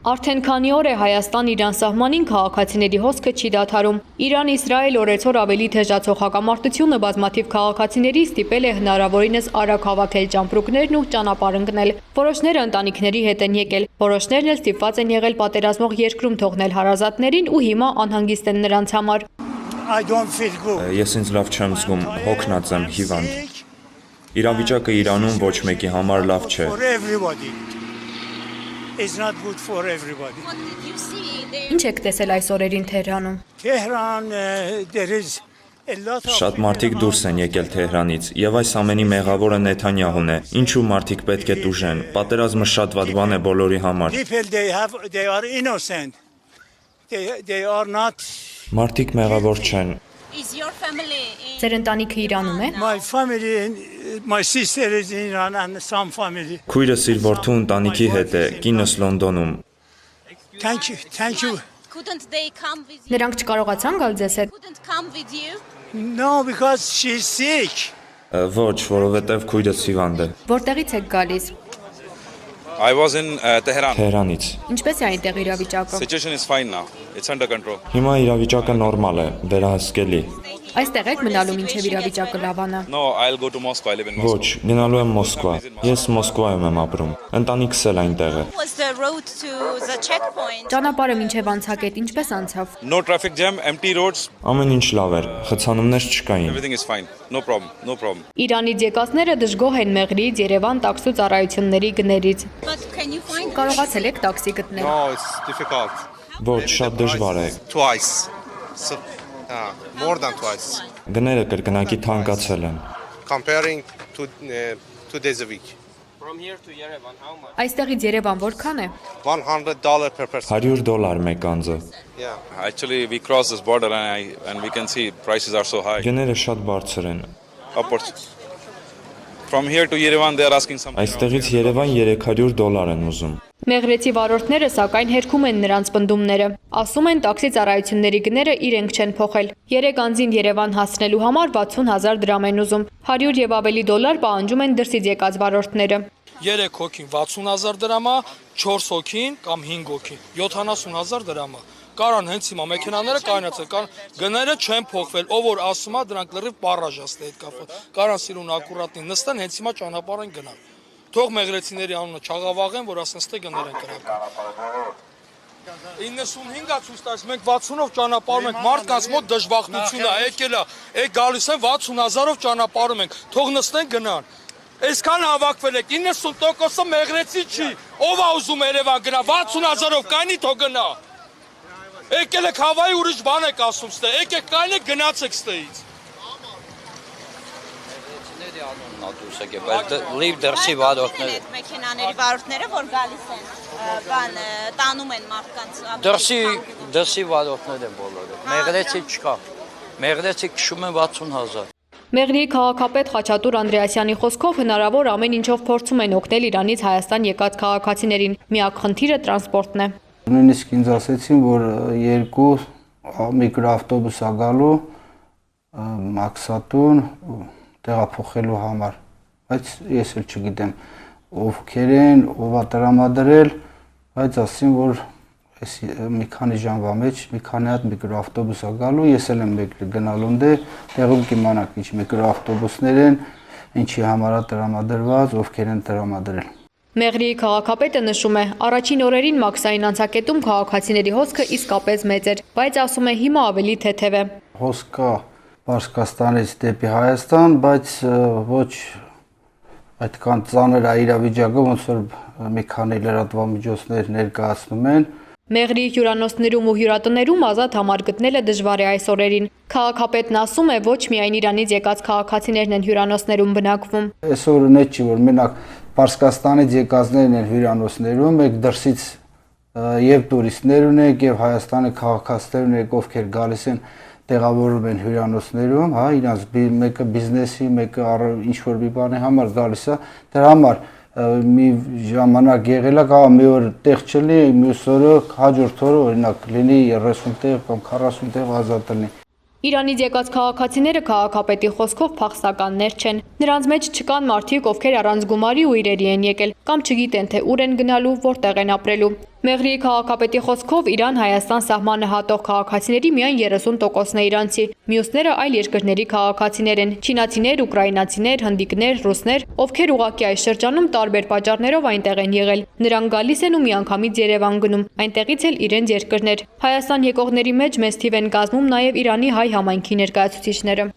Արդեն քանի օր է Հայաստան-Իրան սահմանին քաղաքացիների հոսքը չի դադարում։ Իրան-Իսրայել օրեցօր ավելի թեժացող հակամարտությունը բազմաթիվ քաղաքացիների ստիպել է հնարավորինս արագ հավաքել ճամպրուկներն ու ճանապարհ ընկնել։ Որոշները ընտանիքների հետ են եկել, որոշներն էլ ստիպված են եղել պատերազմող երկրում թողնել հարազատներին ու հիմա անհանգիստ են նրանց համար։ Ես ինձ լավ չեմ զգում, հոգնած եմ, հիվանդ։ Իրավիճակը Իրանում ոչ մեկի համար լավ չէ։ It's not good for everybody. Ինչ եք տեսել այս օրերին Թեհրանում։ Tehran, there is a lot of Շատ մարդիկ դուրս են եկել Թեհրանից, եւ այս ամենի մեղավորը Նեթանյահուն է։ Ինչու մարդիկ պետք է տուժեն։ Պատերազմը շատ վատ բան է բոլորի համար։ people they are innocent. They are not. Մարդիկ մեղավոր չեն։ Is your family in Ձեր ընտանիքը Իրանում է։ My family, my sister is in Iran and some family. Քույրս իր որդու ընտանիքի հետ է, կինս Լոնդոնում։ Thank you. couldn't they come with you? Նրանք չկարողացան գալ ձեզ հետ։ Couldn't come with you? No, because she's sick. Ոչ, որովհետեւ քույրս հիվանդ է։ Որտեղից եք գալիս։ I was in Tehran. Թեհրանից։ Ինչպես է այնտեղ իրավիճակը։ Situation is fine now. It's under control. Հիմա իրավիճակը նորմալ է, վերահսկելի։ Այստեղ եք մնալու մինչև իրավիճակը լավանա։ No, I'll go to Moscow. I live in Moscow. Ոչ, գնալու եմ Մոսկվա։ Ես Մոսկվայում եմ ապրում։ Ընտանիքս էլ այնտեղ է։ Was the road to the checkpoint? Ճանապարհը մինչև անցակետ ինչպես անցավ։ No traffic jam, empty roads. Ամեն ինչ լավ էր, խցանումներ չկային։ Everything is fine. No problem. No problem. Իրանից եկածները դժգոհ են Մեղրիից, Երևան տաքսու ծառայությունների գներից։ But can you find Կարողացել եք տաքսի գտնել։ No, it's difficult. Ոչ, շատ դժվար է։ Twice. So, more than twice. Գները կրկնակի թանկացել են։ Comparing to 2 days a week. Այստեղից Երևան որքան է։ $100 per person. $100 մեկ անձը։ Yeah. Actually, we crossed this border and we can see prices are so high. Գները շատ բարձր են։ Upwards. From here to Yerevan, they are asking something. Այստեղից Երևան $300 են ուզում։ Մեղրեցի վարորդները սակայն հերքում են նրանց պնդումները։ Ասում են տաքսի ծառայությունների գները իրենք չեն փոխել։ 3 անձին Երևան հասնելու համար 60,000 դրամ են ուզում։ 100 եւ ավելի դոլար պահանջում են դրսից եկած վարորդները։ 3 հոգին 60,000 դրամա, 4 հոգին կամ 5 հոգին 70,000 դրամա։ Կարան հենց հիմա մեքենաները կայնացել, կան գները չեն փոխվել, ով որ ասում է դրանք լրիվ պարաժաստ է այդ կապը։ Կարան սիրուն ակուրատնի նստեն, հենց հիմա ճանապարհ են գնալ։ Թող մեղրեցիների անունը չաղավաղեն, որ ասեն ստե գներ են կրակում։ 95-ը ցույց տալիս, մենք 60-ով ճանապարհում ենք, մարդկանց մոտ դժբախտություն է, եկել է, գալիս են 60,000-ով ճանապարհում ենք, թող նստեն գնան։ Այսքան հավաքվել եք, 90%-ը մեղրեցի չի, ով է ուզում Երևան գնա, 60,000-ով կայնի թող գնա։ Եկել եք հավայի ուրիշ բան եք ասում ստե, եկեք կայնեք գնացեք ստեից։ Leave դրսի վարորդները։ Մեքենաների վարորդները որ գալիս են, բան տանում են մարդկանց։ Դրսի վարորդներ են բոլորը։ Մեղրեցի չկա։ Մեղրեցի քշում են 60,000։ Մեղրիի քաղաքապետ Խաչատուր Անդրեասյանի խոսքով հնարավոր ամեն ինչով փորձում են օգնել Իրանից Հայաստան եկած քաղաքացիներին։ Միակ խնդիրը տրանսպորտն է։ Նույնիսկ ինձ ասեցին, որ 2 միկրոավտոբուս ա գալու Մաքսատուն տեղափոխելու համար, բայց ես էլ չգիտեմ ովքեր են, ով է տրամադրել, բայց ասին, որ այս մի քանի ժամվա մեջ մի քանի հատ միկրոավտոբուս ա գալու, ես էլ եմ մեկը գնալու դե, տեղում կիմանաք ինչ միկրոավտոբուսներ են, ինչի համար է տրամադրված, ովքեր են տրամադրել։ Մեղրիի քաղաքապետը նշում է, առաջին օրերին մաքսային անցակետում քաղաքացիների հոսքը իսկապես մեծ էր, բայց ասում է հիմա ավելի թեթև է։ Հոսք կա Պարսկաստանից դեպի Հայաստան, բայց ոչ այդքան ծանր է իրավիճակը, ոնց որ մի քանի լրատվամիջոցներ ներկայացնում են։ Մեղրիի հյուրանոցներում ու հյուրատներում ազատ համար գտնելը դժվար է այս օրերին։ Քաղաքապետն ասում է, ոչ միայն Իրանից եկած քաղաքացիներն են հյուրանոցներում բնակվում։ Այսօր net չի, որ մենակ Պարսկաստանից եկածներն են հյուրանոցներում, եք դրսից եւ տուրիստներ ունեք եւ Հայաստանի քաղաքացիներ ունեք, ովքեր գալիս են տեղավորվում են հյուրանոցներում, հա, իրանց մեկը բիզնեսի, մեկը ինչ որ մի բանի համար գալիս է, դրա համար մի ժամանակ եղել է, կարող մի օր տեղ չլինի, մյուս օրը հաջորդ օրը օրինակ լինի 30 տեղ կամ 40 տեղ ազատ լինի։ Իրանից եկած քաղաքացիները քաղաքապետի խոսքով փախստականներ չեն։ Նրանց մեջ չկան մարդիկ, ովքեր առանց գումարի ու իրերի են եկել, կամ չգիտեն, թե ուր են գնալու, որտեղ են ապրելու։ Մեղրիի քաղաքապետի խոսքով Իրան-Հայաստան սահմանը հատող քաղաքացիների միայն 30%-ն է իրանցի, մյուսները այլ երկրների քաղաքացիներ են՝ չինացիներ, ուկրաինացիներ, հնդիկներ, ռուսներ, ովքեր ուղղակի այս շրջանում տարբեր պատճառներով այնտեղ են եղել։ Նրանք գալիս են ու միանգամից Երևան գնում, այնտեղից էլ իրենց երկրներ։ Հայաստան եկողների մեջ մեծ թիվ են կազմում նաև Իրանի հայ համայնքի ներկայացուցիչները։